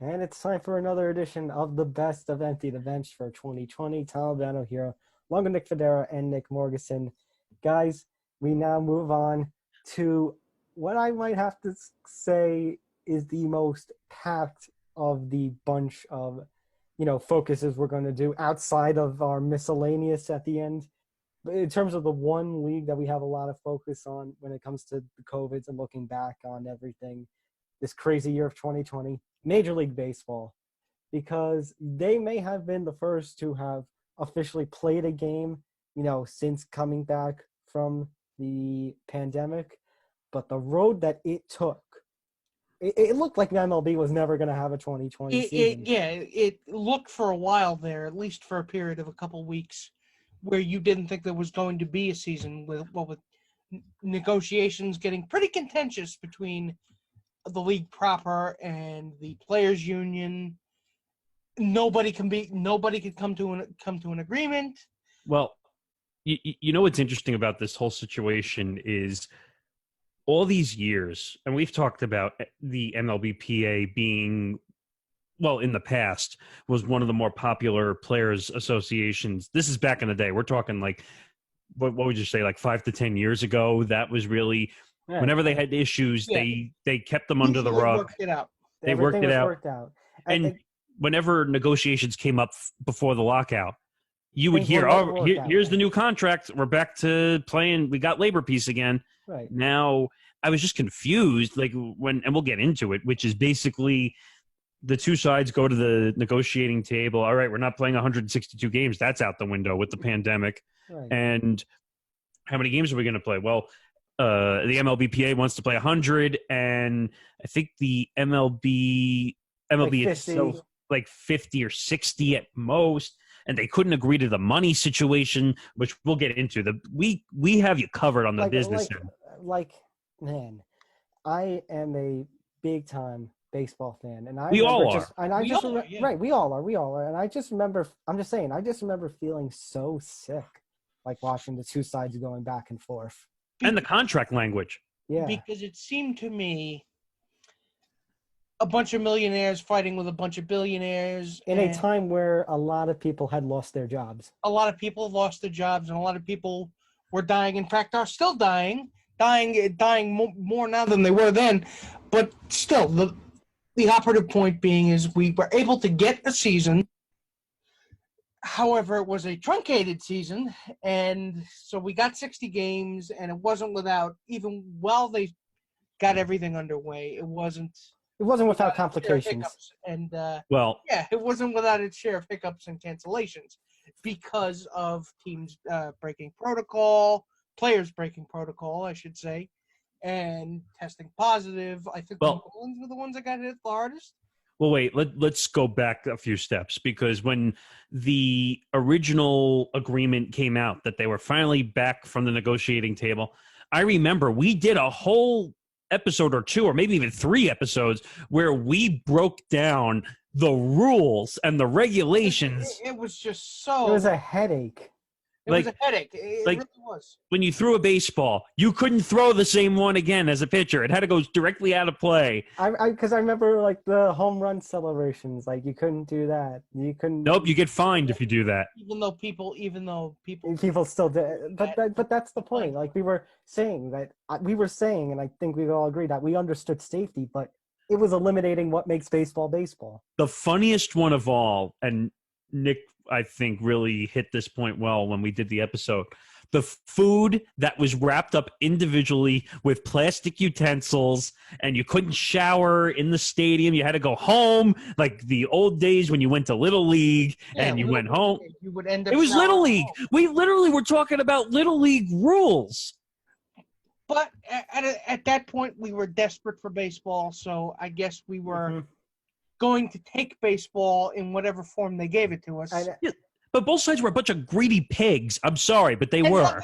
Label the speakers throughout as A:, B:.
A: And it's time for another edition of the best of Empty the Bench for 2020. Tom Albano here, along with Nick Fodera and Nick Morgasen. Guys, we now move on to what I might have to say is the most packed of the bunch of, focuses we're going to do outside of our miscellaneous at the end. But in terms of the one league that we have a lot of focus on when it comes to the COVIDs and looking back on everything, this crazy year of 2020, Major League Baseball, because they may have been the first to have officially played a game, since coming back from the pandemic. But the road that it took, it looked like the MLB was never going to have a 2020 season.
B: It looked for a while there, at least for a period of a couple weeks, where you didn't think there was going to be a season with negotiations getting pretty contentious between the league proper and the players union. Nobody could come to an agreement.
C: Well, you know what's interesting about this whole situation is all these years, and we've talked about the MLBPA being, well, in the past, was one of the more popular players associations. This is back in the day. We're talking like, what would you say, like 5 to 10 years ago? That was really, whenever they had issues, they kept them under the rug.
B: Worked it out.
C: They worked it out. And whenever negotiations came up before the lockout, you would hear, here's the new contract. We're back to playing. We got labor peace again.
A: Right.
C: Now, I was just confused, and we'll get into it, which is basically the two sides go to the negotiating table. All right, we're not playing 162 games. That's out the window with the pandemic.
A: Right.
C: And how many games are we going to play? Well, the MLBPA wants to play 100, and I think the MLB itself like 50 or 60 at most. And they couldn't agree to the money situation, which we'll get into. We have you covered on the business end.
A: Man, I am a big time baseball fan, and
C: we all are.
A: Right, we all are. And I just remember feeling so sick, like watching the two sides going back and forth.
C: And the contract language.
A: Yeah,
B: because it seemed to me a bunch of millionaires fighting with a bunch of billionaires.
A: In a time where a lot of people had lost their jobs.
B: A lot of people lost their jobs, and a lot of people were dying. In fact, are still dying more now than they were then. But still, the operative point being is we were able to get a season. However, it was a truncated season, and so we got 60 games, and it wasn't without, even while they got everything underway, it wasn't
A: without complications.
B: And it wasn't without its share of hiccups and cancellations because of teams breaking protocol, players breaking protocol, I should say, and testing positive. I think the Marlins were the ones that got hit the hardest.
C: Well, wait, let's go back a few steps, because when the original agreement came out that they were finally back from the negotiating table, I remember we did a whole episode or two, or maybe even 3 episodes, where we broke down the rules and the regulations.
B: It was just so...
A: It was a headache.
B: It was a headache. It really was.
C: When you threw a baseball, you couldn't throw the same one again as a pitcher. It had to go directly out of play.
A: Because I remember the home run celebrations. You couldn't do that. You couldn't.
C: Nope, you get fined if you do that.
B: Even though people
A: still did. But that's the point. We were saying, and I think we all agree that we understood safety, but it was eliminating what makes baseball baseball.
C: The funniest one of all, and Nick, I think, really hit this point well when we did the episode. The food that was wrapped up individually with plastic utensils, and you couldn't shower in the stadium. You had to go home, like the old days when you went to Little League and you went home.
B: You would end up.
C: It was Little League. We literally were talking about Little League rules.
B: But at that point, we were desperate for baseball, so I guess we were going to take baseball in whatever form they gave it to us.
C: But both sides were a bunch of greedy pigs. I'm sorry, but they were.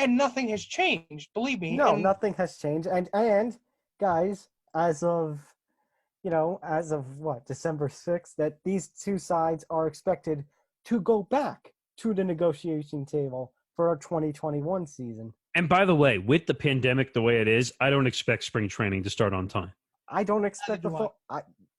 B: Nothing has changed, believe me.
A: No, nothing has changed. And guys, as of December 6th, that these two sides are expected to go back to the negotiation table for our 2021 season.
C: And by the way, with the pandemic the way it is, I don't expect spring training to start on time.
A: I don't expect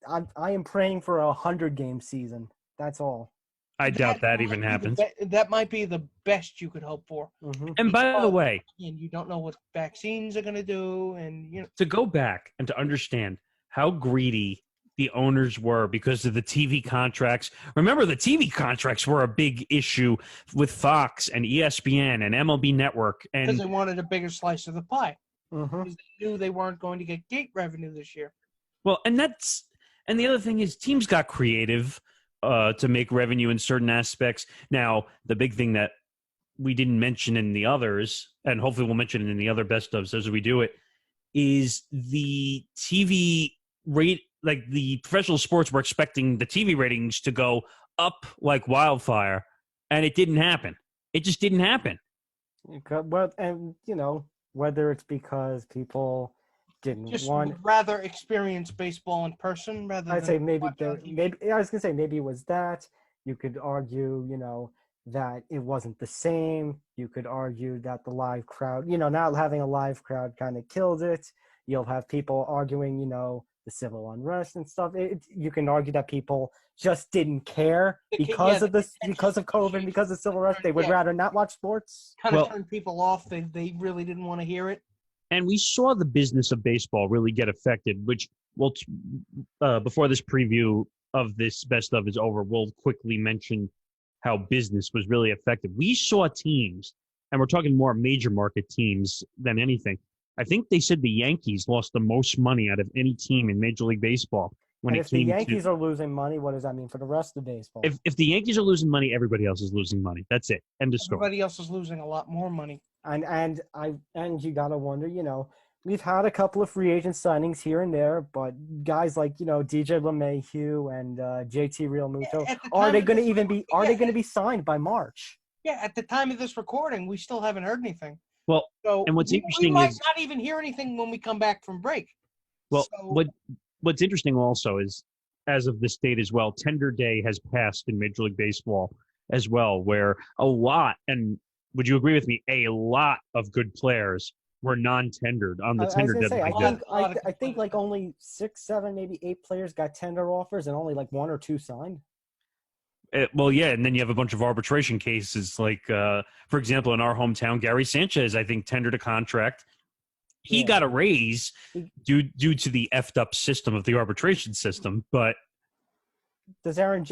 A: I am praying for a 100-game season. That's all.
C: I doubt that even happens.
B: That might be the best you could hope for.
A: Mm-hmm.
C: And by the way,
B: and you don't know what vaccines are going to do, and
C: to go back and to understand how greedy the owners were because of the TV contracts. Remember, the TV contracts were a big issue with Fox and ESPN and MLB Network, and
B: because they wanted a bigger slice of the pie.
A: Mm-hmm.
B: Because they knew they weren't going to get gate revenue this year.
C: Well, and the other thing is teams got creative to make revenue in certain aspects. Now, the big thing that we didn't mention in the others, and hopefully we'll mention it in the other best ofs as we do it, is the TV rate. Like the professional sports were expecting the TV ratings to go up like wildfire, and it didn't happen. It just didn't happen.
A: Well, and whether it's because people didn't
B: would rather experience baseball in person rather than.
A: I'd say maybe I was gonna say maybe it was that. You could argue, that it wasn't the same. You could argue that the live crowd, not having a live crowd kind of killed it. You'll have people arguing, the civil unrest and stuff. You can argue that people just didn't care because of COVID, because of civil unrest. They would rather not watch sports.
B: Kind of turned people off. They really didn't want to hear it.
C: And we saw the business of baseball really get affected, which before this preview of this best of is over, we'll quickly mention how business was really affected. We saw teams, and we're talking more major market teams than anything. I think they said the Yankees lost the most money out of any team in Major League Baseball.
A: If the Yankees are losing money, what does that mean for the rest of baseball?
C: If the Yankees are losing money, everybody else is losing money. That's it. End of story.
B: Everybody else is losing a lot more money.
A: And you gotta wonder, we've had a couple of free agent signings here and there, but guys like DJ LeMahieu and JT Realmuto, are they going to be signed by March?
B: Yeah, at the time of this recording, we still haven't heard anything.
C: Well, and what's interesting
B: we might not even hear anything when we come back from break.
C: Well, what's interesting also is, as of this date as well, tender day has passed in Major League Baseball as well, where a lot, and would you agree with me, a lot of good players were non-tendered on the tender deadline.
A: I think like only 6, 7, maybe 8 players got tender offers, and only like 1 or 2 signed.
C: Well, yeah, and then you have a bunch of arbitration cases. Like, for example, in our hometown, Gary Sanchez, I think, tendered a contract. He got a raise due to the effed up system of the arbitration system. But
A: doesn't Aaron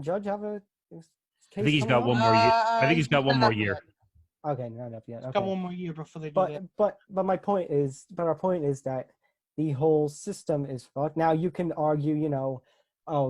A: Judge have a case?
C: I think he's got one more year. I think he's got one more year.
A: Okay, not up yet. Okay.
B: Got one more year before they do that.
A: But our point is that the whole system is fucked. Now you can argue,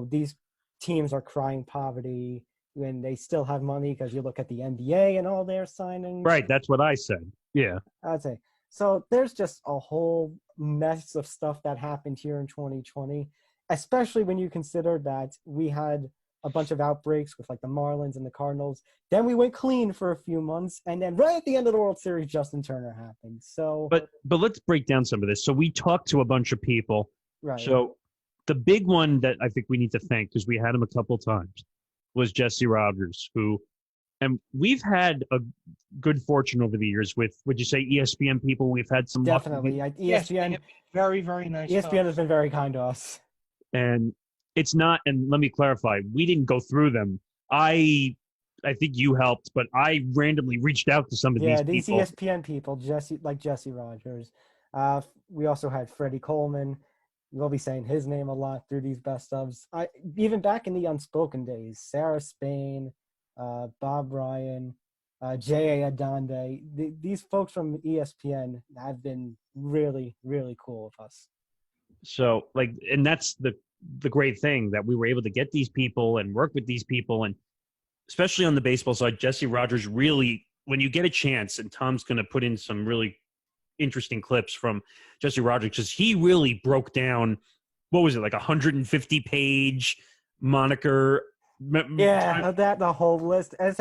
A: these teams are crying poverty when they still have money because you look at the NBA and all their signings.
C: Right, that's what I said. Yeah.
A: I'd say. So there's just a whole mess of stuff that happened here in 2020, especially when you consider that we had a bunch of outbreaks with like the Marlins and the Cardinals. Then we went clean for a few months, and then right at the end of the World Series, Justin Turner happened. So,
C: but let's break down some of this. So we talked to a bunch of people.
A: Right.
C: So the big one that I think we need to thank, because we had him a couple times, was Jesse Rogers, and we've had a good fortune over the years with, would you say, ESPN people? We've had some
A: definitely ESPN,
B: very, very nice.
A: ESPN has been very kind to us,
C: and it's not. And let me clarify, we didn't go through them. I think you helped, but I randomly reached out to some of these people.
A: ESPN people, Jesse Rogers. We also had Freddie Coleman. We'll be saying his name a lot through these best ofs. Even back in the unspoken days, Sarah Spain, Bob Ryan, J.A. Adonde. These folks from ESPN have been really, really cool with us.
C: So, and that's the great thing, that we were able to get these people and work with these people, and especially on the baseball side, Jesse Rogers really, when you get a chance, and Tom's going to put in some really interesting clips from Jesse Rogers, because he really broke down, what was it, like 150-page moniker.
A: Yeah, the whole list. As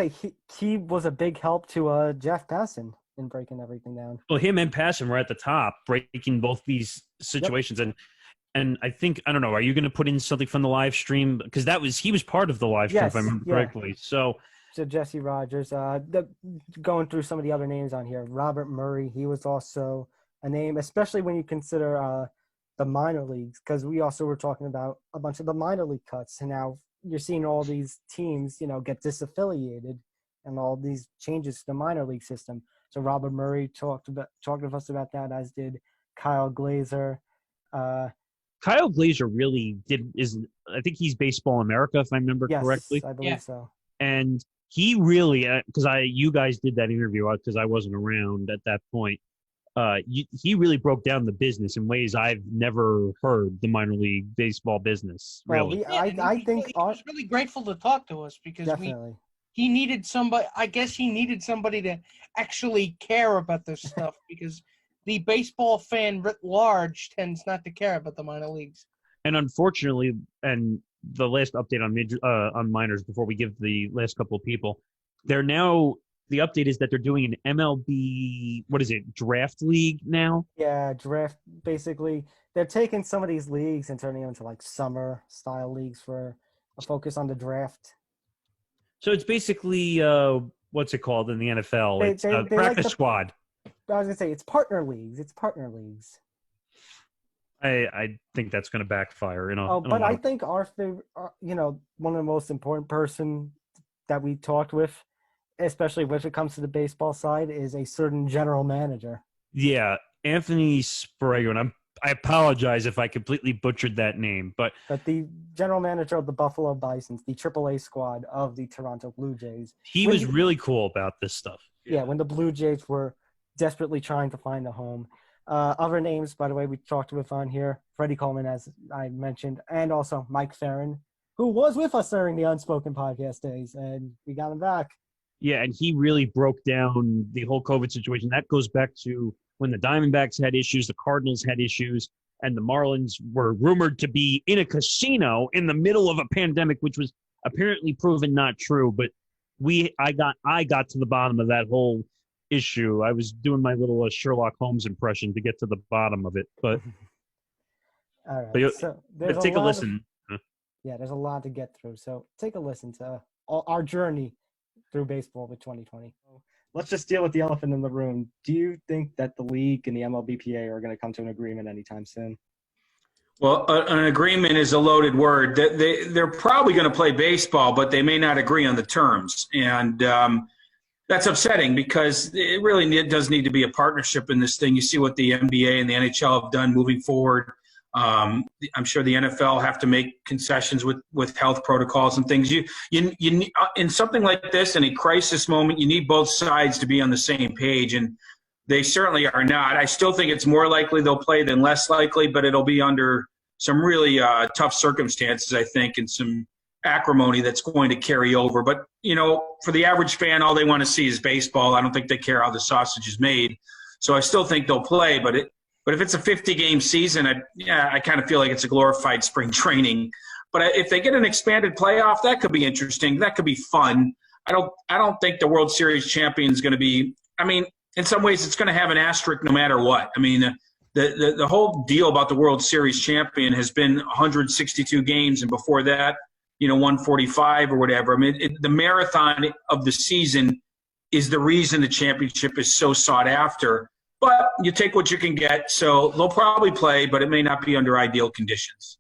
A: he was a big help to Jeff Passan in breaking everything down.
C: Well, him and Passan were at the top, breaking both these situations. Yep. And I think, I don't know, are you going to put in something from the live stream? Because he was part of the live stream, if I remember correctly. So
A: Jesse Rogers, going through some of the other names on here, Robert Murray, he was also a name, especially when you consider the minor leagues, because we also were talking about a bunch of the minor league cuts, and now you're seeing all these teams, get disaffiliated and all these changes to the minor league system. So Robert Murray talked to us about that, as did Kyle Glaser.
C: Kyle Glaser really I think he's Baseball America, if I remember correctly.
A: Yes, I believe so.
C: And he really, because you guys did that interview because I wasn't around at that point. He really broke down the business in ways I've never heard the minor league baseball business. Really,
A: I think
B: he was really grateful to talk to us because he needed somebody. I guess he needed somebody to actually care about this stuff because the baseball fan writ large tends not to care about the minor leagues. And
C: unfortunately, and the last update on minors before we give the last couple of people, they're now. The update is that they're doing an MLB, draft league now?
A: Yeah, draft. Basically, they're taking some of these leagues and turning them into like summer-style leagues for a focus on the draft.
C: So it's basically, what's it called in the NFL? It's practice squad.
A: I was going to say, it's partner leagues.
C: I think that's going to backfire.
A: But I think our favorite, one of the most important person that we talked with, especially when it comes to the baseball side, is a certain general manager.
C: Yeah, Antthony Sprague, and I apologize if I completely butchered that name, but
A: the general manager of the Buffalo Bisons, the AAA squad of the Toronto Blue Jays.
C: He was really cool about this stuff.
A: Yeah, when the Blue Jays were desperately trying to find a home. Other names, by the way, we talked with on here, Freddie Coleman, as I mentioned, and also Mike Ferrin, who was with us during the Unspoken podcast days, and we got him back.
C: Yeah, and he really broke down the whole COVID situation. That goes back to when the Diamondbacks had issues, the Cardinals had issues, and the Marlins were rumored to be in a casino in the middle of a pandemic, which was apparently proven not true. But I got to the bottom of that whole issue. I was doing my little Sherlock Holmes impression to get to the bottom of it. But,
A: all right, so
C: take a listen.
A: There's a lot to get through. So take a listen to our journey through baseball with 2020. Let's just deal with the elephant in the room. Do you think that the league and the MLBPA are going to come to an agreement anytime soon?
D: Well, an agreement is a loaded word. They're probably going to play baseball, but they may not agree on the terms. And that's upsetting because it really does need to be a partnership in this thing. You see what the NBA and the NHL have done moving forward. I'm sure the NFL have to make concessions with health protocols and things. You in something like this, in a crisis moment, you need both sides to be on the same page, and they certainly are not. I still think it's more likely they'll play than less likely, but it'll be under some really tough circumstances, I think, and some acrimony that's going to carry over. But, for the average fan, all they want to see is baseball. I don't think they care how the sausage is made. So I still think they'll play, but if it's a 50-game season, I kind of feel like it's a glorified spring training. But if they get an expanded playoff, that could be interesting. That could be fun. I don't think the World Series champion is going to be – in some ways it's going to have an asterisk no matter what. The whole deal about the World Series champion has been 162 games, and before that, 145 or whatever. The marathon of the season is the reason the championship is so sought after. But you take what you can get, so they'll probably play, but it may not be under ideal conditions.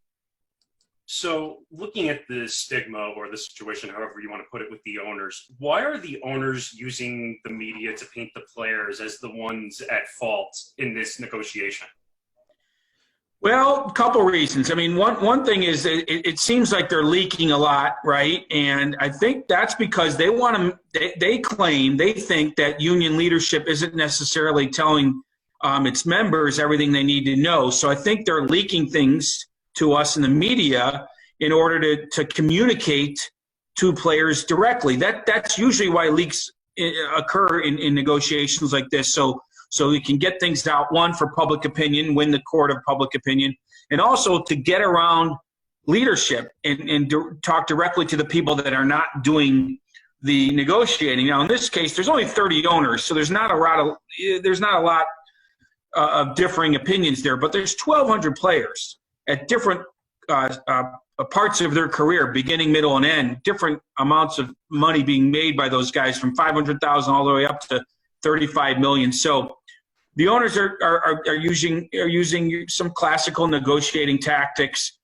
E: So looking at the stigma or the situation, however you want to put it, with the owners, why are the owners using the media to paint the players as the ones at fault in this negotiation?
D: Well, a couple reasons. One thing is it seems like they're leaking a lot, right? And I think that's because they think that union leadership isn't necessarily telling its members everything they need to know. So I think they're leaking things to us in the media in order to communicate to players directly. That's usually why leaks occur in negotiations like this. So we can get things out, one, for public opinion, win the court of public opinion, and also to get around leadership and talk directly to the people that are not doing the negotiating. Now, in this case, there's only 30 owners, so there's not a lot of differing opinions there, but there's 1,200 players at different parts of their career, beginning, middle, and end, different amounts of money being made by those guys from $500,000 all the way up to $35 million. So the owners are using some classical negotiating tactics,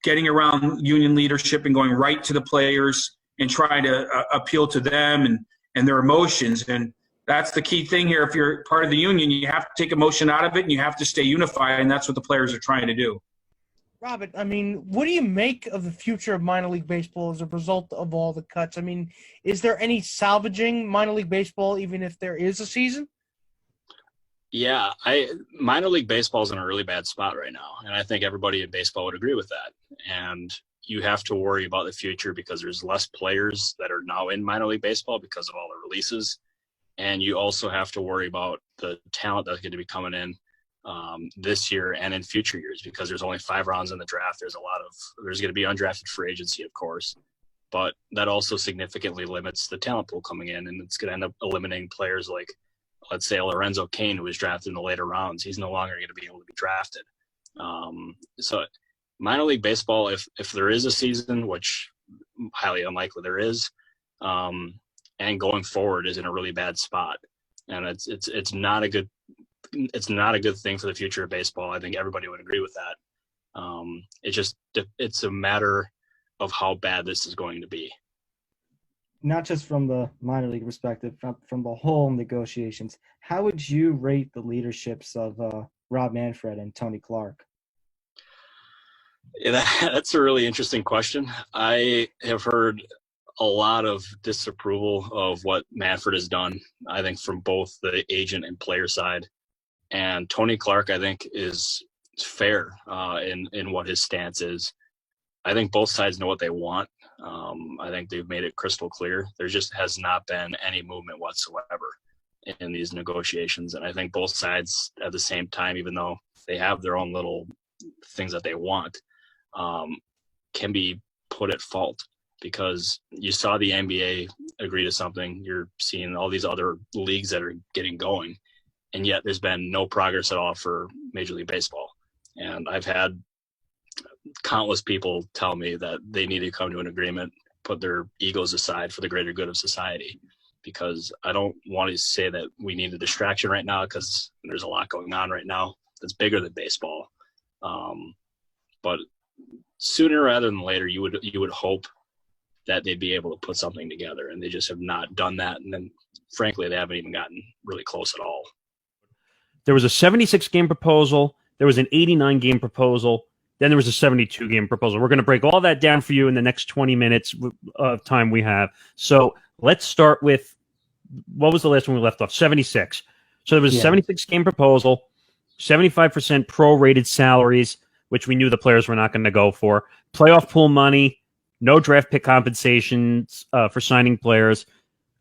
D: getting around union leadership and going right to the players and trying to appeal to them and their emotions. And that's the key thing here. If you're part of the union, you have to take emotion out of it and you have to stay unified, and that's what the players are trying to do.
B: Robert, I mean, what do you make of the future of minor league baseball as a result of all the cuts? I mean, is there any salvaging minor league baseball even if there is a season?
F: Yeah, minor league baseball is in a really bad spot right now, and I think everybody in baseball would agree with that. And you have to worry about the future because there's less players that are now in minor league baseball because of all the releases, and you also have to worry about the talent that's going to be coming in this year and in future years because there's only 5 rounds in the draft. There's going to be undrafted free agency, of course, but that also significantly limits the talent pool coming in, and it's going to end up eliminating players like, let's say, Lorenzo Cain, who was drafted in the later rounds. He's no longer going to be able to be drafted. So minor league baseball, if there is a season, which highly unlikely there is, and going forward is in a really bad spot, and it's not a good thing for the future of baseball. I think everybody would agree with that. It's a matter of how bad this is going to be.
A: Not just from the minor league perspective, from the whole negotiations, how would you rate the leaderships of Rob Manfred and Tony Clark?
F: Yeah, that's a really interesting question. I have heard a lot of disapproval of what Manfred has done, I think, from both the agent and player side. And Tony Clark, I think, is fair in what his stance is. I think both sides know what they want. I think they've made it crystal clear. There just has not been any movement whatsoever in these negotiations. And I think both sides at the same time, even though they have their own little things that they want, can be put at fault because you saw the NBA agree to something. You're seeing all these other leagues that are getting going, and yet there's been no progress at all for Major League Baseball. And I've had countless people tell me that they need to come to an agreement, put their egos aside for the greater good of society, because I don't want to say that we need a distraction right now because there's a lot going on right now that's bigger than baseball. But sooner rather than later, you would hope that they'd be able to put something together, and they just have not done that. And then, frankly, they haven't even gotten really close at all.
C: There was a 76-game proposal. There was an 89-game proposal. Then there was a 72-game proposal. We're going to break all that down for you in the next 20 minutes of time we have. So let's start with, what was the last one we left off? 76. So there was a 76-game proposal, 75% prorated salaries, which we knew the players were not going to go for, playoff pool money, no draft pick compensations for signing players.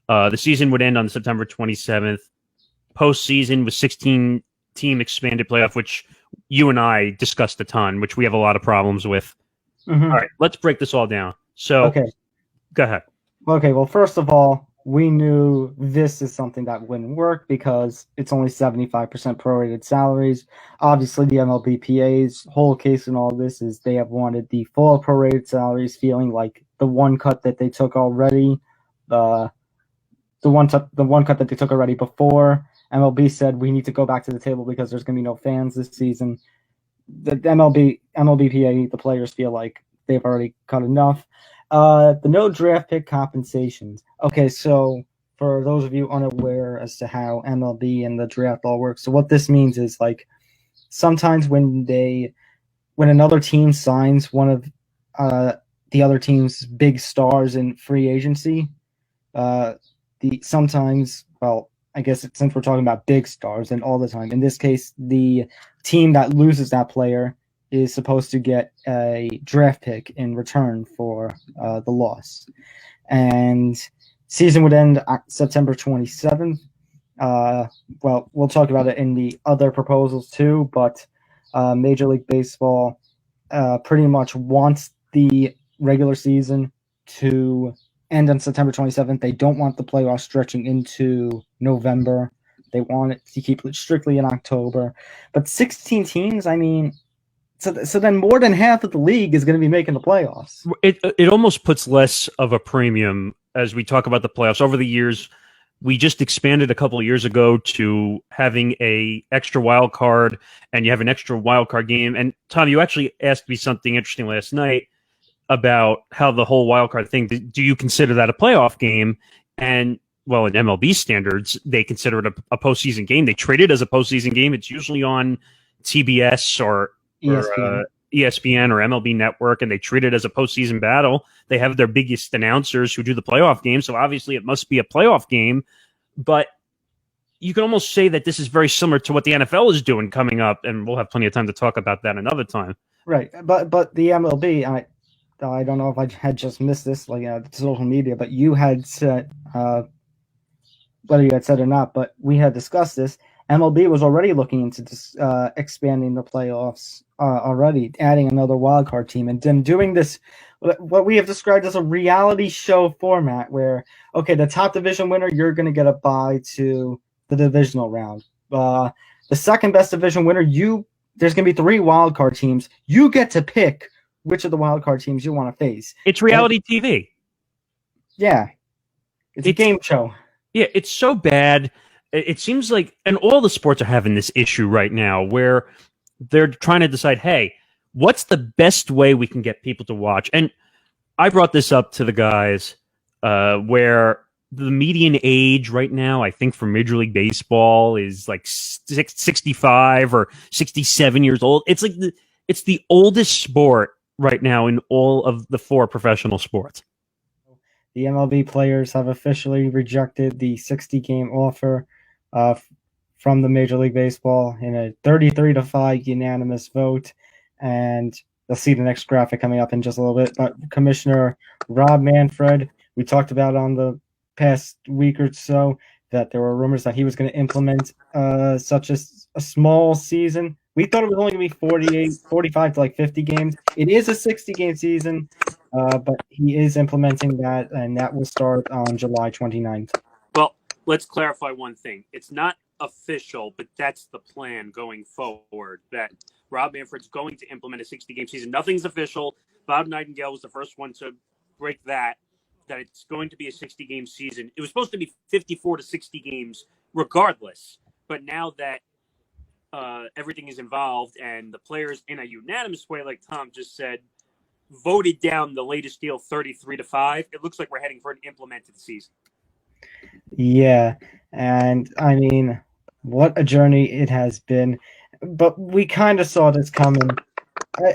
C: The season would end on September 27th. Postseason was 16-team expanded playoff, which you and I discussed a ton, which we have a lot of problems with. Mm-hmm. All right, let's break this all down. So,
A: okay,
C: go ahead.
A: Okay, well, first of all, we knew this is something that wouldn't work because it's only 75% prorated salaries. Obviously, the MLBPA's whole case in all this is they have wanted the full prorated salaries, feeling like the one cut that they took already, the one cut that they took already before. MLB said we need to go back to the table because there's going to be no fans this season. The MLBPA, the players feel like they've already cut enough. The no draft pick compensations. Okay, so for those of you unaware as to how MLB and the draft all works, so what this means is like sometimes when another team signs one of the other team's big stars in free agency, I guess since we're talking about big stars and all the time, in this case, the team that loses that player is supposed to get a draft pick in return for the loss. And season would end September 27th. We'll talk about it in the other proposals too, but Major League Baseball pretty much wants the regular season to end on September 27th. They don't want the playoffs stretching into November. They want it to keep it strictly in October. But 16 teams, I mean, so then more than half of the league is going to be making the playoffs.
C: It almost puts less of a premium as we talk about the playoffs. Over the years, we just expanded a couple of years ago to having a extra wild card, and you have an extra wild card game. And Tom, you actually asked me something interesting last night about how the whole wild card thing, do you consider that a playoff game? And well, in MLB standards, they consider it a postseason game. They treat it as a postseason game. It's usually on TBS or ESPN or MLB Network, and they treat it as a postseason battle. They have their biggest announcers who do the playoff game, so obviously it must be a playoff game. But you can almost say that this is very similar to what the NFL is doing coming up, and we'll have plenty of time to talk about that another time.
A: Right, but the MLB, I don't know if I had just missed this, like social media, but you had said, whether you had said or not, but we had discussed this. MLB was already looking into this, expanding the playoffs already, adding another wildcard team, and then doing this, what we have described as a reality show format where, okay, the top division winner, you're going to get a bye to the divisional round. The second best division winner, there's going to be 3 wildcard teams. You get to pick which of the wildcard teams you want to face.
C: It's reality TV.
A: Yeah. It's a game show.
C: Yeah, it's so bad. It seems like, and all the sports are having this issue right now where they're trying to decide, hey, what's the best way we can get people to watch? And I brought this up to the guys where the median age right now, I think for Major League Baseball is like 65 or 67 years old. It's like it's the oldest sport right now in all of the 4 professional sports.
A: The MLB players have officially rejected the 60-game offer from the Major League Baseball in a 33-5 unanimous vote. And you'll see the next graphic coming up in just a little bit. But Commissioner Rob Manfred, we talked about on the past week or so that there were rumors that he was going to implement such a small season. We thought it was only going to be 45 to like 50 games. It is a 60-game season, but he is implementing that, and that will start on July 29th.
G: Well, let's clarify one thing. It's not official, but that's the plan going forward, that Rob Manfred's going to implement a 60-game season. Nothing's official. Bob Nightingale was the first one to break that it's going to be a 60-game season. It was supposed to be 54 to 60 games regardless, but now that everything is involved and the players in a unanimous way, like Tom just said, voted down the latest deal 33-5, it looks like we're heading for an implemented season.
A: Yeah, and I mean, what a journey it has been. But we kind of saw this coming.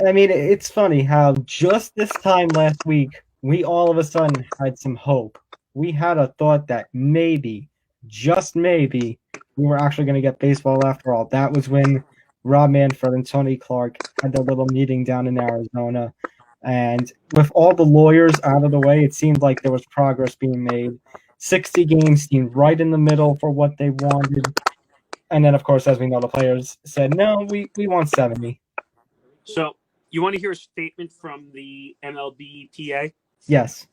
A: I mean, it's funny how just this time last week, we all of a sudden had some hope. We had a thought that maybe, just maybe, we were actually going to get baseball after all. That was when Rob Manfred and Tony Clark had their little meeting down in Arizona. And with all the lawyers out of the way, it seemed like there was progress being made. 60 games seemed right in the middle for what they wanted. And then, of course, as we know, the players said, no, we want 70.
G: So you want to hear a statement from the MLBPA?
A: Yes.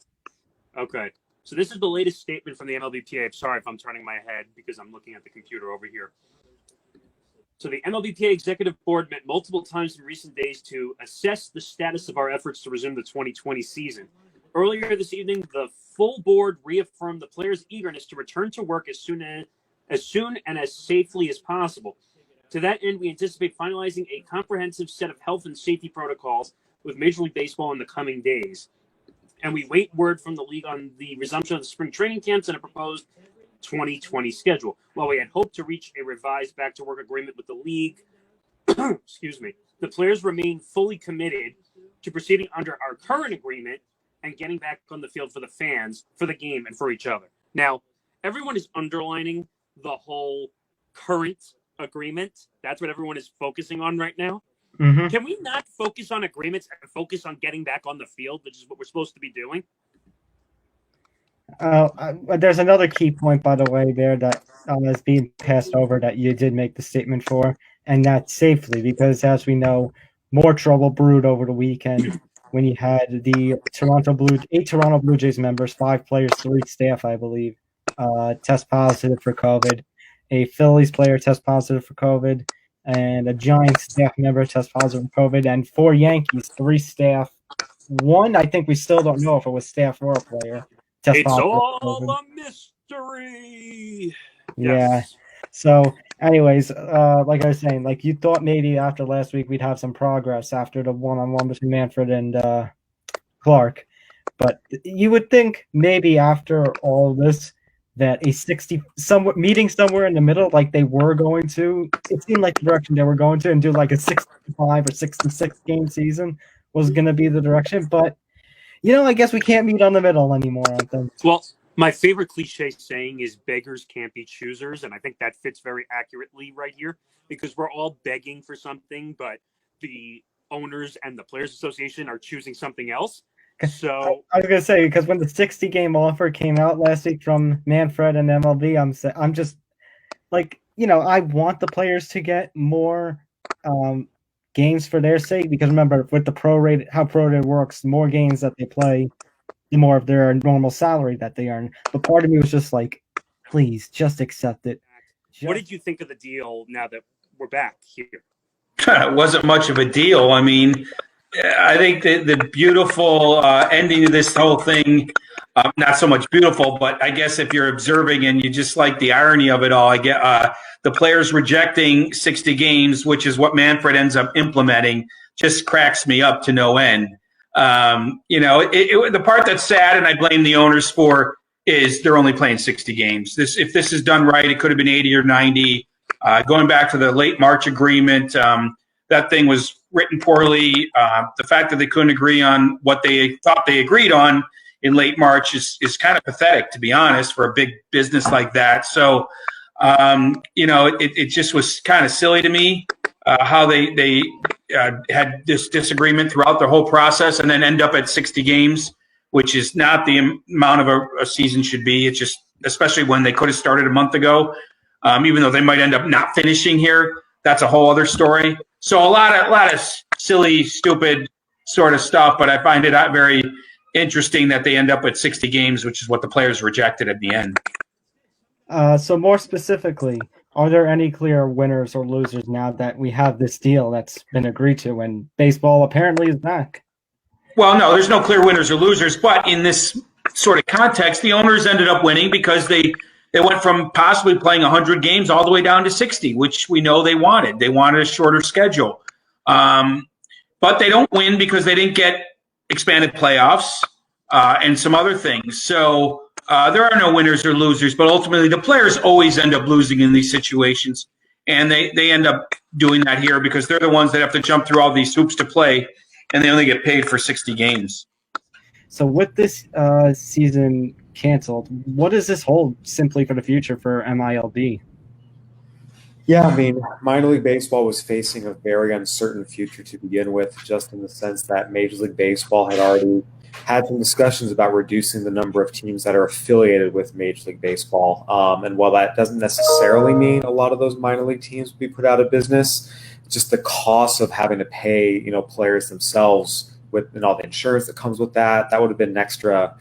G: Okay. So this is the latest statement from the MLBPA. I'm sorry if I'm turning my head because I'm looking at the computer over here. So the MLBPA Executive Board met multiple times in recent days to assess the status of our efforts to resume the 2020 season. Earlier this evening, the full board reaffirmed the players' eagerness to return to work as soon and as safely as possible. To that end, we anticipate finalizing a comprehensive set of health and safety protocols with Major League Baseball in the coming days. And we wait word from the league on the resumption of the spring training camps and a proposed 2020 schedule. While we had hoped to reach a revised back-to-work agreement with the league, excuse me, the players remain fully committed to proceeding under our current agreement and getting back on the field for the fans, for the game, and for each other. Now, everyone is underlining the whole current agreement. That's what everyone is focusing on right now. Mm-hmm. Can we not focus on agreements and focus on getting back on the field, which is what we're supposed to be doing?
A: There's another key point, by the way, there that is being passed over that you did make the statement for, and that's safely, because as we know, more trouble brewed over the weekend when you had the 8 Toronto Blue Jays members, 5 players, 3 staff, I believe, test positive for COVID. A Phillies player test positive for COVID, and a Giants staff member test positive for COVID, and 4 Yankees, 3 staff. 1, I think we still don't know if it was staff or a player.
G: It's all a History.
A: Yeah.
G: Yes.
A: So, anyways, like I was saying, like you thought maybe after last week we'd have some progress after the one-on-one between Manfred and Clark, but you would think maybe after all this that a 60 somewhere meeting somewhere in the middle, like they were going to, it seemed like the direction they were going to, and do like a 65 or 66 game season was going to be the direction. But I guess we can't meet on the middle anymore, I think.
G: Well, my favorite cliche saying is beggars can't be choosers, and I think that fits very accurately right here because we're all begging for something, but the owners and the Players Association are choosing something else. So
A: I was gonna say, because when the 60 game offer came out last week from Manfred and MLB, I'm just like, I want the players to get more games for their sake, because remember, with the how prorated works, the more games that they play, the more of their normal salary that they earn. But part of me was just like, please, just accept it.
G: What did you think of the deal now that we're back here?
D: It wasn't much of a deal. I mean, I think the beautiful ending of this whole thing, not so much beautiful, but I guess if you're observing and you just like the irony of it all, I get the players rejecting 60 games, which is what Manfred ends up implementing, just cracks me up to no end. The part that's sad, and I blame the owners for, is they're only playing 60 games. If this is done right, it could have been 80 or 90. Going back to the late March agreement, that thing was written poorly. The fact that they couldn't agree on what they thought they agreed on in late March is kind of pathetic, to be honest, for a big business like that. So, it just was kind of silly to me how they had this disagreement throughout the whole process and then end up at 60 games, which is not the amount of a season should be. It's just, especially when they could have started a month ago, even though they might end up not finishing here. That's a whole other story. So a lot of silly, stupid sort of stuff, but I find it very interesting that they end up at 60 games, which is what the players rejected at the end.
A: So more specifically, are there any clear winners or losers now that we have this deal that's been agreed to and baseball apparently is back?
D: Well, no, there's no clear winners or losers, but in this sort of context, the owners ended up winning because they went from possibly playing 100 games all the way down to 60, which we know they wanted. They wanted a shorter schedule. But they don't win because they didn't get expanded playoffs and some other things. So there are no winners or losers, but ultimately the players always end up losing in these situations. And they end up doing that here because they're the ones that have to jump through all these hoops to play, and they only get paid for 60 games.
A: So with this season canceled, what does this hold simply for the future for MILB?
H: Yeah, I mean, minor league baseball was facing a very uncertain future to begin with, just in the sense that Major League Baseball had already had some discussions about reducing the number of teams that are affiliated with Major League Baseball. And while that doesn't necessarily mean a lot of those minor league teams will be put out of business, just the cost of having to pay, players themselves and all the insurance that comes with that would have been an extra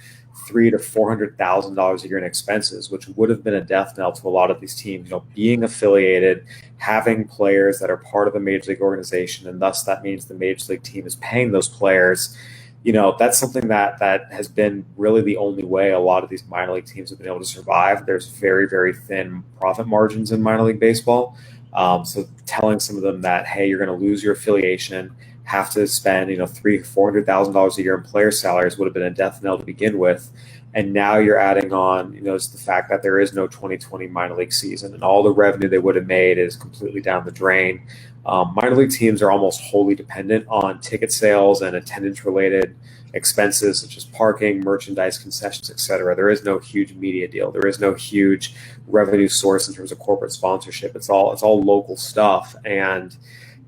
H: $300,000 to $400,000 a year in expenses, which would have been a death knell to a lot of these teams. Being affiliated, having players that are part of a major league organization, and thus that means the major league team is paying those players. That's something that has been really the only way a lot of these minor league teams have been able to survive. There's very, very thin profit margins in minor league baseball. So telling some of them that, hey, you're going to lose your affiliation, have to spend, $300,000 to $400,000 a year in player salaries would have been a death knell to begin with. And now you're adding on, just the fact that there is no 2020 minor league season, and all the revenue they would have made is completely down the drain. Minor league teams are almost wholly dependent on ticket sales and attendance-related expenses such as parking, merchandise, concessions, etc. There is no huge media deal. There is no huge revenue source in terms of corporate sponsorship. It's all local stuff, and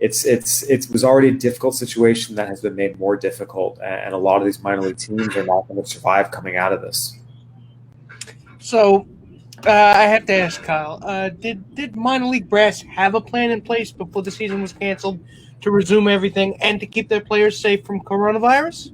H: it was already a difficult situation that has been made more difficult, and a lot of these minor league teams are not going to survive coming out of this.
B: So I have to ask Kyle, did minor league brass have a plan in place before the season was canceled to resume everything and to keep their players safe from coronavirus?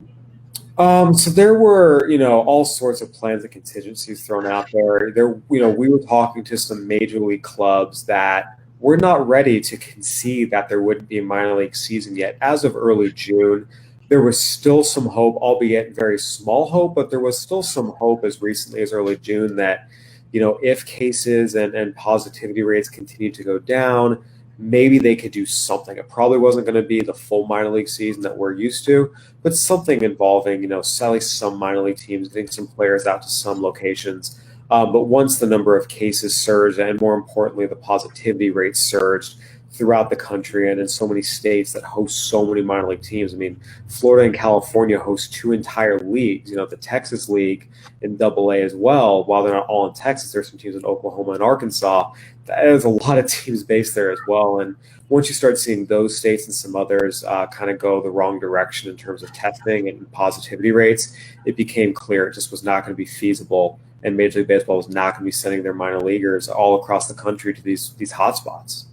H: So there were, all sorts of plans and contingencies thrown out there. We were talking to some major league clubs that were not ready to concede that there wouldn't be a minor league season yet. As of early June, there was still some hope, albeit very small hope, but there was still some hope as recently as early June that if cases and positivity rates continue to go down, maybe they could do something. It probably wasn't going to be the full minor league season that we're used to, but something involving, at least some minor league teams, getting some players out to some locations. But once the number of cases surged, and more importantly, the positivity rates surged throughout the country and in so many states that host so many minor league teams. I mean, Florida and California host two entire leagues, the Texas League in AA as well. While they're not all in Texas, there's some teams in Oklahoma and Arkansas. There's a lot of teams based there as well. And once you start seeing those states and some others kind of go the wrong direction in terms of testing and positivity rates, it became clear it just was not going to be feasible. And Major League Baseball was not going to be sending their minor leaguers all across the country to these hotspots.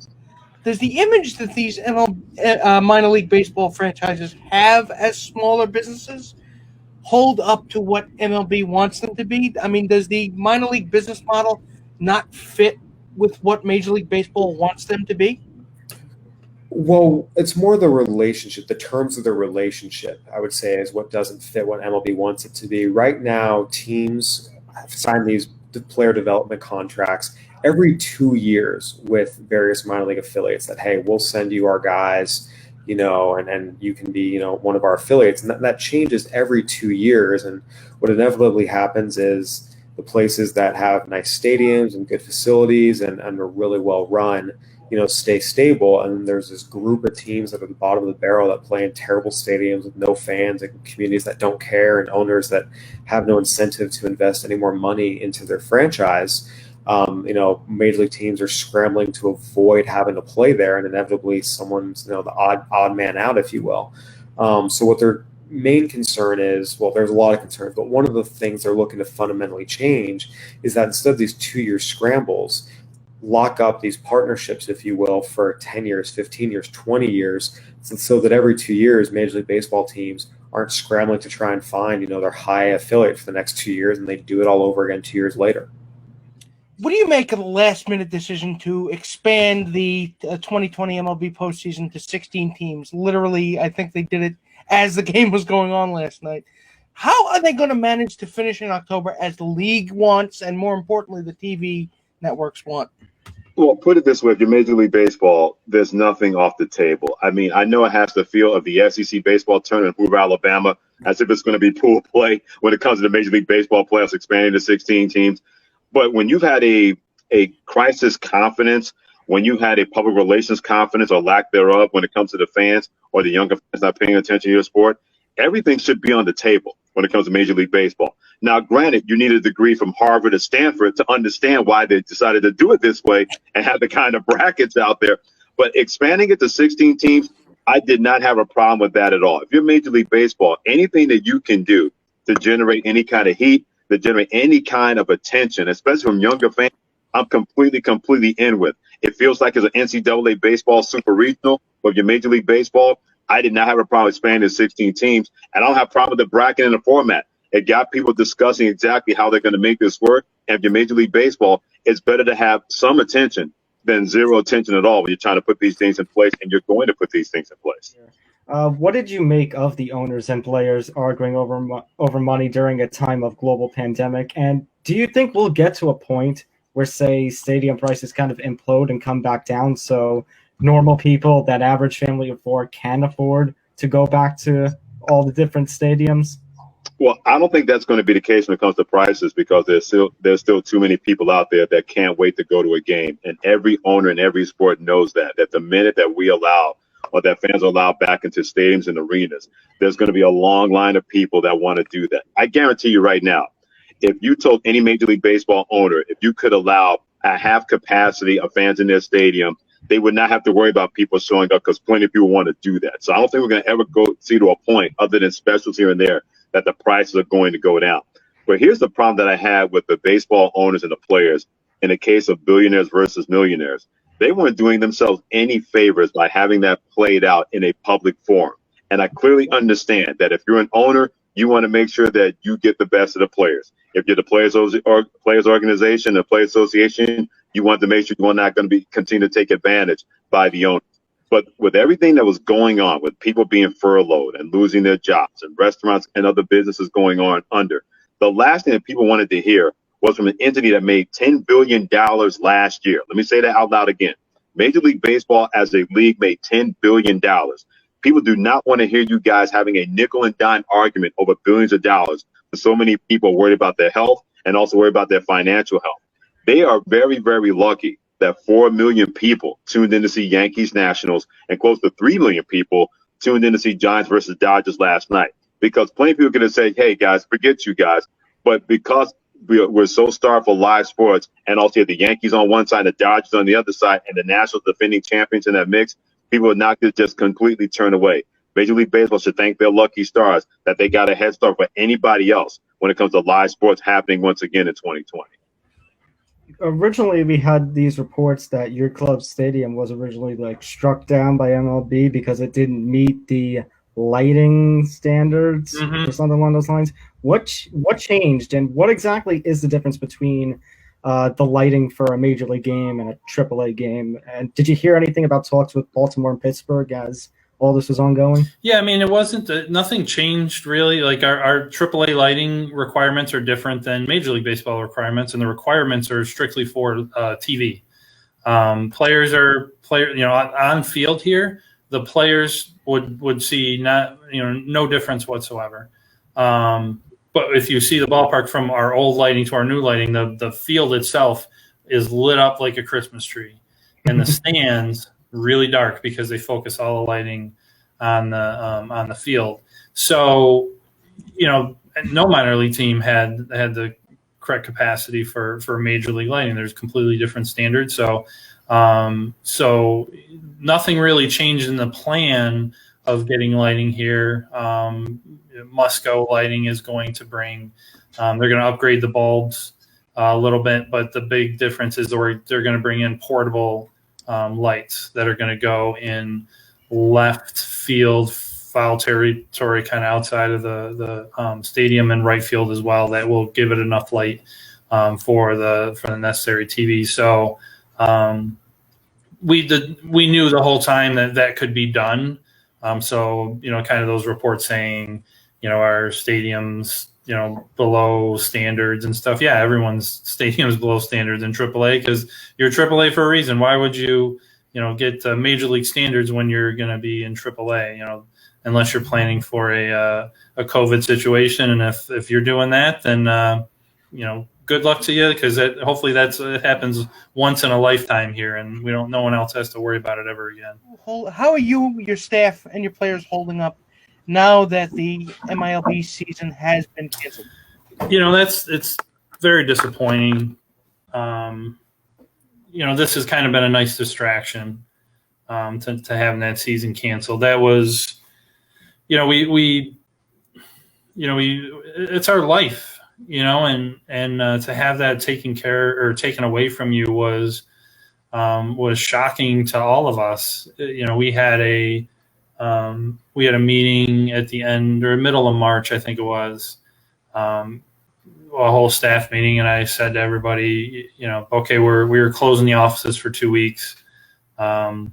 B: Does the image that these minor league baseball franchises have as smaller businesses hold up to what MLB wants them to be? I mean, does the minor league business model not fit with what Major League Baseball wants them to be?
H: Well, it's more the relationship, the terms of the relationship, I would say, is what doesn't fit what MLB wants it to be. Right now, teams have signed these player development contracts every 2 years with various minor league affiliates that, hey, we'll send you our guys, and you can be, one of our affiliates. And that changes every 2 years. And what inevitably happens is the places that have nice stadiums and good facilities and are really well run, stay stable. And there's this group of teams that are at the bottom of the barrel that play in terrible stadiums with no fans and communities that don't care and owners that have no incentive to invest any more money into their franchise. Major league teams are scrambling to avoid having to play there, and inevitably someone's, the odd man out, if you will. So what their main concern is, well, there's a lot of concerns, but one of the things they're looking to fundamentally change is that instead of these 2-year scrambles, lock up these partnerships, if you will, for 10 years, 15 years, 20 years, so that every 2 years, Major League Baseball teams aren't scrambling to try and find, their high affiliate for the next 2 years, and they do it all over again 2 years later.
B: What do you make of the last-minute decision to expand the 2020 MLB postseason to 16 teams? Literally, I think they did it as the game was going on last night. How are they going to manage to finish in October as the league wants, and more importantly, the TV networks want?
I: Well, put it this way, if you're Major League Baseball, there's nothing off the table. I mean, I know it has the feel of the SEC baseball tournament in Hoover, Alabama, as if it's going to be pool play when it comes to the Major League Baseball playoffs expanding to 16 teams. But when you've had a crisis confidence, when you had a public relations confidence or lack thereof when it comes to the fans or the younger fans not paying attention to your sport, everything should be on the table when it comes to Major League Baseball. Now, granted, you need a degree from Harvard or Stanford to understand why they decided to do it this way and have the kind of brackets out there. But expanding it to 16 teams, I did not have a problem with that at all. If you're Major League Baseball, anything that you can do to generate any kind of heat, to generate any kind of attention, especially from younger fans, I'm completely in with. It feels like it's an NCAA baseball super regional, but if you're Major League Baseball, I did not have a problem expanding to 16 teams, and I don't have a problem with the bracket and the format. It got people discussing exactly how they're going to make this work. And if you're Major League Baseball, it's better to have some attention than zero attention at all when you're trying to put these things in place, and you're going to put these things in place.
A: What did you make of the owners and players arguing over money during a time of global pandemic? And do you think we'll get to a point where, say, stadium prices kind of implode and come back down so normal people, that average family of four, can afford to go back to all the different stadiums?
I: Well, I don't think that's going to be the case when it comes to prices, because there's still too many people out there that can't wait to go to a game. And every owner in every sport knows that the minute that we allow or that fans are allowed back into stadiums and arenas, there's going to be a long line of people that want to do that. I guarantee you right now, if you told any Major League Baseball owner, if you could allow a half capacity of fans in their stadium, they would not have to worry about people showing up, because plenty of people want to do that. So I don't think we're going to ever see to a point, other than specials here and there, that the prices are going to go down. But here's the problem that I had with the baseball owners and the players in the case of billionaires versus millionaires. They weren't doing themselves any favors by having that played out in a public forum. And I clearly understand that if you're an owner, you want to make sure that you get the best of the players. If you're the players organization, the players association, you want to make sure you're not going to be continue to take advantage by the owners. But with everything that was going on, with people being furloughed and losing their jobs and restaurants and other businesses going on under, the last thing that people wanted to hear was from an entity that made $10 billion last year. Let me say that out loud again. Major League Baseball as a league made $10 billion. People do not want to hear you guys having a nickel and dime argument over billions of dollars when so many people worried about their health and also worried about their financial health. They are very, very lucky that 4 million people tuned in to see Yankees Nationals and close to 3 million people tuned in to see Giants versus Dodgers last night. Because plenty of people are going to say, hey, guys, forget you guys. But because we're so starved for live sports, and also have the Yankees on one side, the Dodgers on the other side, and the Nationals defending champions in that mix, people are not going to just completely turn away. Major League Baseball should thank their lucky stars that they got a head start for anybody else when it comes to live sports happening once again in 2020.
A: Originally, we had these reports that your club's stadium was originally struck down by MLB because it didn't meet the lighting standards or something along those lines. What changed, and what exactly is the difference between the lighting for a major league game and a AAA game? And did you hear anything about talks with Baltimore and Pittsburgh as all this was ongoing?
J: Yeah, I mean, it wasn't nothing changed really. Like our AAA lighting requirements are different than Major League Baseball requirements, and the requirements are strictly for TV. Players on field here. The players would see no difference whatsoever. But if you see the ballpark from our old lighting to our new lighting, the field itself is lit up like a Christmas tree, and the stands really dark because they focus all the lighting on the field. So, no minor league team had the correct capacity for major league lighting. There's completely different standards. So nothing really changed in the plan of getting lighting here. Musco Lighting is going to bring, they're going to upgrade the bulbs a little bit, but the big difference is they're going to bring in portable lights that are going to go in left field, foul territory, kind of outside of the stadium, and right field as well. That will give it enough light for the necessary TV. So we knew the whole time that could be done. So kind of those reports saying our stadiums below standards and stuff. Yeah, everyone's stadium is below standards in AAA because you're AAA for a reason. Why would you get major league standards when you're going to be in AAA? Unless you're planning for a COVID situation, and if you're doing that, then good luck to you, because hopefully it happens once in a lifetime here, and no one else has to worry about it ever again.
B: How are you, your staff, and your players holding up now that the MILB season has been canceled?
J: It's very disappointing. This has kind of been a nice distraction to having that season canceled. That was, it's our life, and to have that taken away from you was shocking to all of us. We had a meeting at the end or middle of March, I think it was, a whole staff meeting, and I said to everybody, okay, we were closing the offices for 2 weeks, and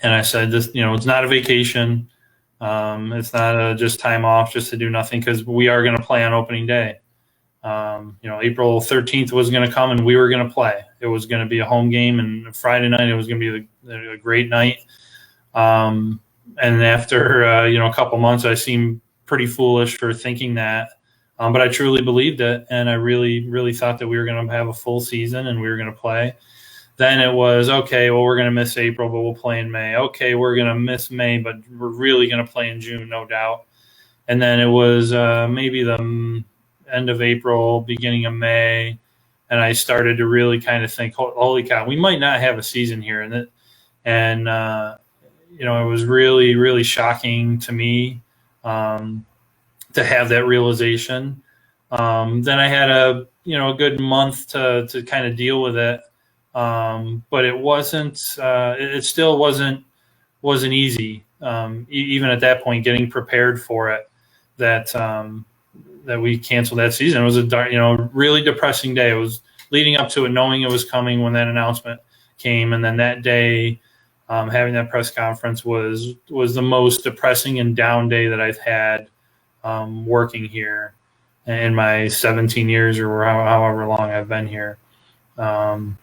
J: I said, this, it's not a vacation, it's not just time off just to do nothing, because we are going to play on opening day. April 13th was going to come, and we were going to play. It was going to be a home game, and Friday night it was going to be a great night. And after a couple months, I seemed pretty foolish for thinking that, but I truly believed it, and I really, really thought that we were going to have a full season and we were going to play. Then it was, okay, well, we're going to miss April, but we'll play in May. Okay, we're going to miss May, but we're really going to play in June, no doubt. And then it was maybe the end of April, beginning of May, and I started to really kind of think, holy cow, we might not have a season here. And it was really, really shocking to me to have that realization. Then I had a good month to kind of deal with it. But it wasn't, it still wasn't easy. Even at that point, getting prepared for it, that we canceled that season. It was a really depressing day. It was leading up to it, knowing it was coming when that announcement came. And then that day, having that press conference was the most depressing and down day that I've had working here. in my 17 years or however long I've been here. And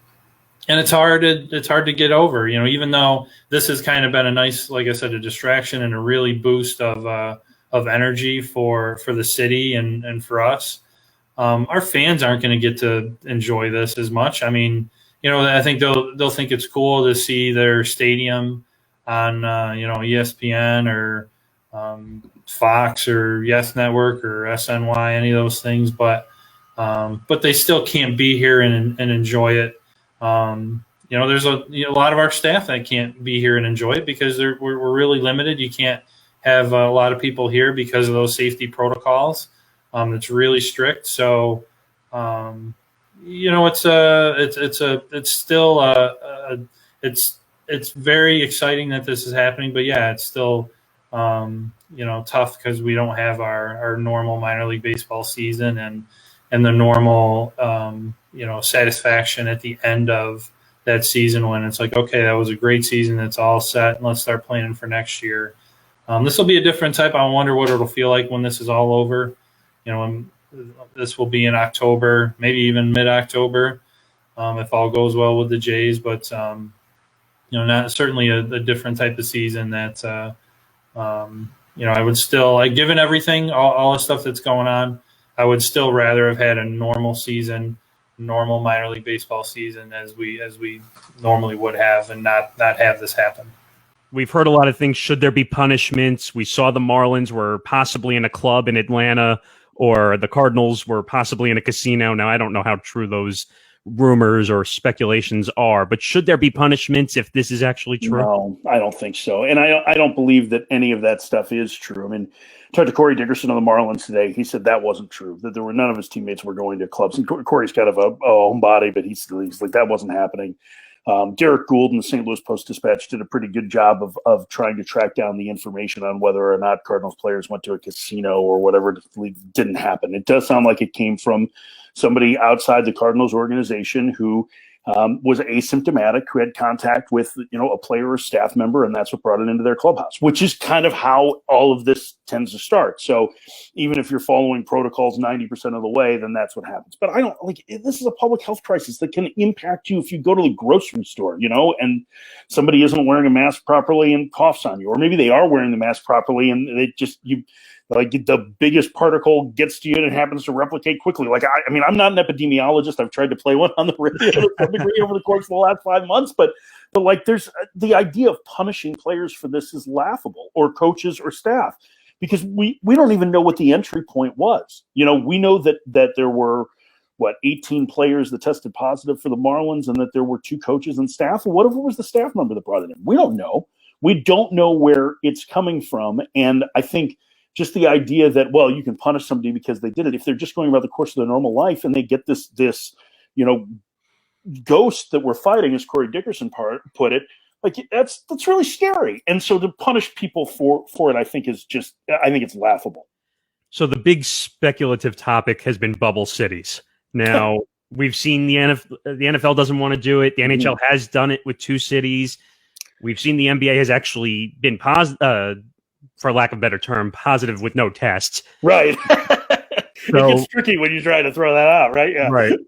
J: it's hard to get over, even though this has kind of been a nice, like I said, a distraction and a really boost of energy for the city and for us. Our fans aren't going to get to enjoy this as much. I mean, I think they'll think it's cool to see their stadium on, ESPN or Fox or Yes Network or SNY, any of those things, but they still can't be here and enjoy it. There's a lot of our staff that can't be here and enjoy it because we're really limited. You can't have a lot of people here because of those safety protocols. It's really strict. So, it's very exciting that this is happening, but yeah, it's still, tough because we don't have our normal minor league baseball season and the normal, satisfaction at the end of that season when it's like, okay, that was a great season. It's all set. And let's start planning for next year. This will be a different type. I wonder what it'll feel like when this is all over. This will be in October, maybe even mid-October, if all goes well with the Jays. But, not certainly a different type of season that, I would still, given everything, all the stuff that's going on, I would still rather have had a normal season, normal minor league baseball season as we normally would have and not have this happen.
C: We've heard a lot of things. Should there be punishments? We saw the Marlins were possibly in a club in Atlanta, or the Cardinals were possibly in a casino. Now, I don't know how true those rumors or speculations are, but should there be punishments if this is actually true?
K: No, I don't think so. And I don't believe that any of that stuff is true. I mean, I talked to Corey Dickerson of the Marlins today. He said that wasn't true, that there were none of his teammates were going to clubs. And Corey's kind of a homebody, but he's like, that wasn't happening. Derek Gould in the St. Louis Post-Dispatch did a pretty good job of trying to track down the information on whether or not Cardinals players went to a casino or whatever. Didn't happen. It does sound like it came from somebody outside the Cardinals organization who was asymptomatic, who had contact with a player or staff member, and that's what brought it into their clubhouse, which is kind of how all of this tends to start. So even if you're following protocols 90% of the way, then that's what happens. But I don't this is a public health crisis that can impact you if you go to the grocery store, and somebody isn't wearing a mask properly and coughs on you, or maybe they are wearing the mask properly and the biggest particle gets to you and it happens to replicate quickly. I'm not an epidemiologist. I've tried to play one on the radio to some degree over the course of the last 5 months, but there's the idea of punishing players for this is laughable, or coaches or staff, because we don't even know what the entry point was. We know that there were 18 players that tested positive for the Marlins and that there were 2 coaches and staff. What if it was the staff member that brought it in? We don't know. We don't know where it's coming from. And I think just the idea that, you can punish somebody because they did it, if they're just going about the course of their normal life and they get this ghost that we're fighting, as Corey Dickerson put it, that's really scary. And so to punish people for it, I think it's laughable.
C: So the big speculative topic has been bubble cities. Now, we've seen the NFL doesn't want to do it. The NHL has done it with 2 cities. We've seen the NBA has actually been for lack of a better term, positive with no tests. Right.
K: It gets tricky when you try to throw that out, right? Yeah.
C: Right.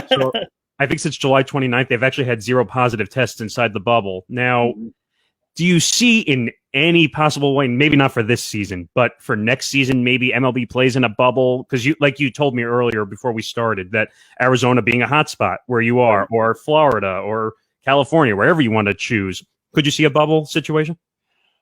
C: So I think since July 29th, they've actually had 0 positive tests inside the bubble. Now, do you see in any possible way, maybe not for this season, but for next season, maybe MLB plays in a bubble? Because you told me earlier before we started that Arizona being a hotspot where you are, or Florida or California, wherever you want to choose, could you see a bubble situation?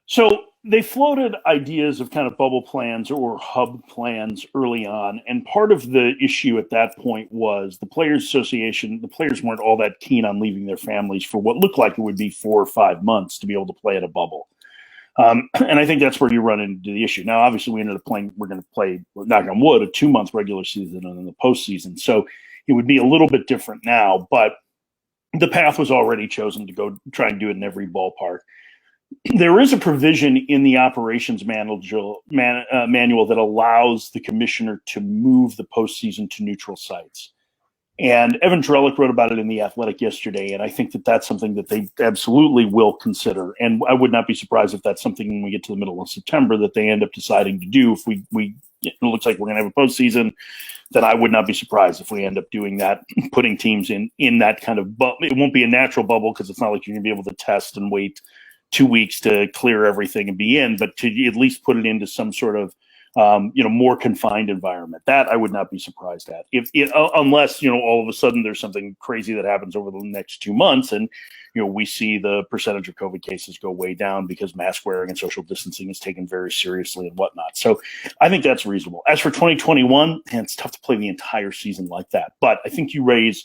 K: So they floated ideas of kind of bubble plans or hub plans early on. And part of the issue at that point was the Players Association, the players weren't all that keen on leaving their families for what looked like it would be 4 or 5 months to be able to play at a bubble. And I think that's where you run into the issue. Now, obviously, we're going to play, knock on wood, a 2-month regular season and then the postseason. So it would be a little bit different now, but the path was already chosen to go try and do it in every ballpark. There is a provision in the operations manual that allows the commissioner to move the postseason to neutral sites. And Evan Trellick wrote about it in The Athletic yesterday, and I think that that's something that they absolutely will consider. And I would not be surprised if that's something when we get to the middle of September that they end up deciding to do. If it looks like we're going to have a postseason, then I would not be surprised if we end up doing that, putting teams in that kind of bubble. It won't be a natural bubble because it's not like you're going to be able to test and wait 2 weeks to clear everything and be in, but to at least put it into some sort of more confined environment. That I would not be surprised at, unless all of a sudden there's something crazy that happens over the next 2 months, and we see the percentage of COVID cases go way down because mask wearing and social distancing is taken very seriously and whatnot. So I think that's reasonable. As for 2021, it's tough to play the entire season like that. But I think you raise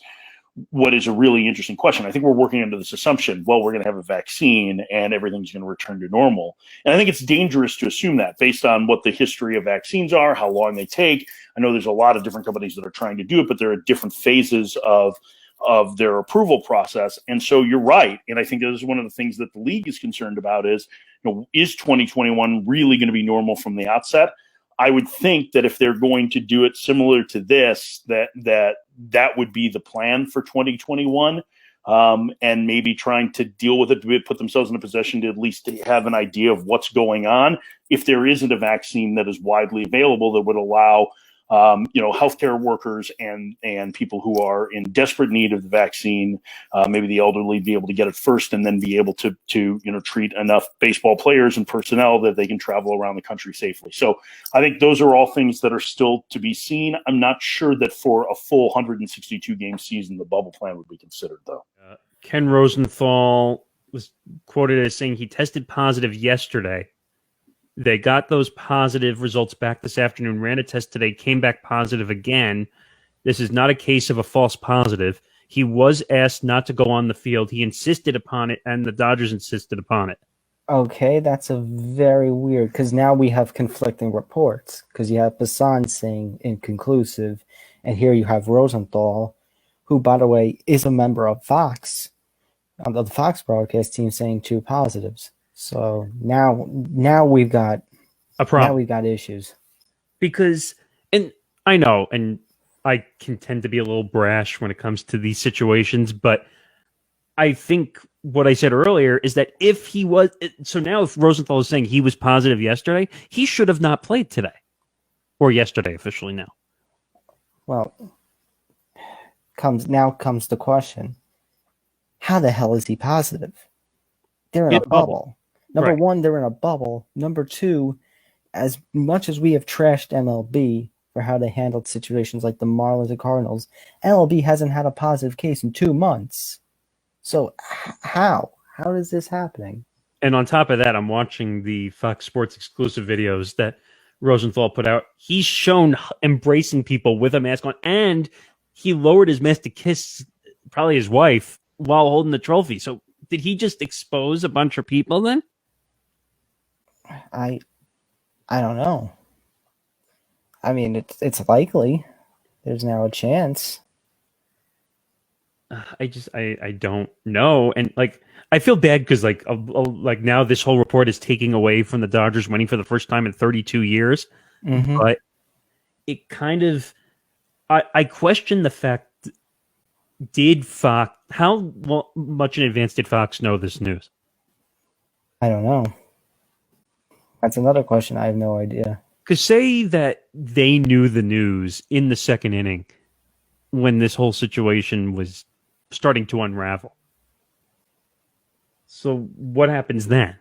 K: what is a really interesting question. I think we're working under this assumption, well, we're going to have a vaccine and everything's going to return to normal. And I think it's dangerous to assume that based on what the history of vaccines are, how long they take. I know there's a lot of different companies that are trying to do it, but there are different phases of their approval process. And so you're right. And I think this is one of the things that the league is concerned about is 2021 really going to be normal from the outset? I would think that if they're going to do it similar to this, that would be the plan for 2021, and maybe trying to deal with it to put themselves in a position to at least have an idea of what's going on. If there isn't a vaccine that is widely available that would allow healthcare workers and people who are in desperate need of the vaccine, maybe the elderly, be able to get it first and then be able to treat enough baseball players and personnel that they can travel around the country safely. So I think those are all things that are still to be seen. I'm not sure that for a full 162 game season, the bubble plan would be considered, though.
C: Ken Rosenthal was quoted as saying he tested positive yesterday. They got those positive results back this afternoon, ran a test today, came back positive again. This is not a case of a false positive. He was asked not to go on the field. He insisted upon it, and the Dodgers insisted upon it.
A: Okay, that's a very weird, because now we have conflicting reports, because you have Bisons saying inconclusive, and here you have Rosenthal, who, by the way, is a member of Fox, on the Fox broadcast team, saying 2 positives. So now we've got
C: a problem.
A: Now we've got issues.
C: Because, and I know, and I can tend to be a little brash when it comes to these situations, but I think what I said earlier is that if he was, so now if Rosenthal is saying he was positive yesterday, he should have not played today. Or yesterday officially now.
A: Well, comes the question. How the hell is he positive? They're in a bubble. Number one, they're in a bubble. Number two, as much as we have trashed MLB for how they handled situations like the Marlins and Cardinals, MLB hasn't had a positive case in 2 months. So how is this happening?
C: And on top of that, I'm watching the Fox Sports exclusive videos that Rosenthal put out. He's shown embracing people with a mask on, and he lowered his mask to kiss probably his wife while holding the trophy. So did he just expose a bunch of people then?
A: I don't know. I mean, it's likely. There's now a chance.
C: I don't know, and I feel bad because now this whole report is taking away from the Dodgers winning for the first time in 32 years.
A: Mm-hmm.
C: But it kind of I question the fact. Did Fox? How much in advance did Fox know this news?
A: I don't know. That's another question. I have no idea.
C: Because say that they knew the news in the second inning when this whole situation was starting to unravel. So what happens then?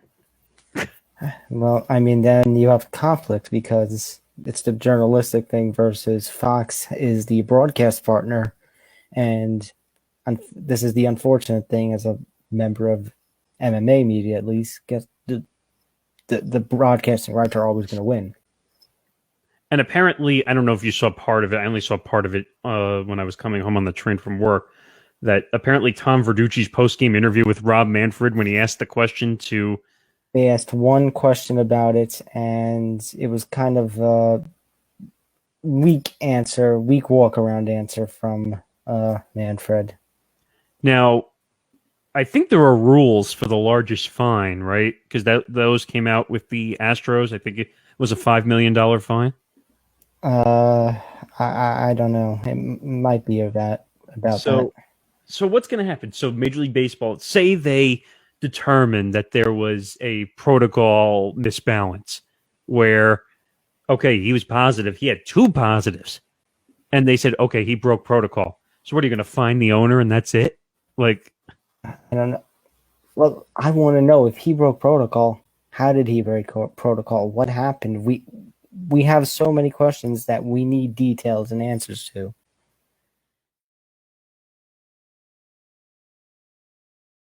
A: Well, I mean, then you have conflict because it's the journalistic thing versus Fox is the broadcast partner. And this is the unfortunate thing as a member of MMA media, at least, get the broadcasting rights are always going to win.
C: And apparently, I don't know if you saw part of it. I only saw part of it when I was coming home on the train from work. That apparently Tom Verducci's post-game interview with Rob Manfred, when he asked the question to...
A: They asked one question about it, and it was kind of a weak walk-around answer from Manfred.
C: Now, I think there are rules for the largest fine, right? Because those came out with the Astros. I think it was a $5 million fine.
A: I don't know. It might be of that. about that.
C: So what's going to happen? So Major League Baseball, say they determined that there was a protocol misbalance where, okay, he was positive. He had 2 positives. And they said, okay, he broke protocol. So what, are you going to find the owner and that's it? Like,
A: I don't know. Well, I want to know if he broke protocol. How did he break protocol? What happened? We have so many questions that we need details and answers to.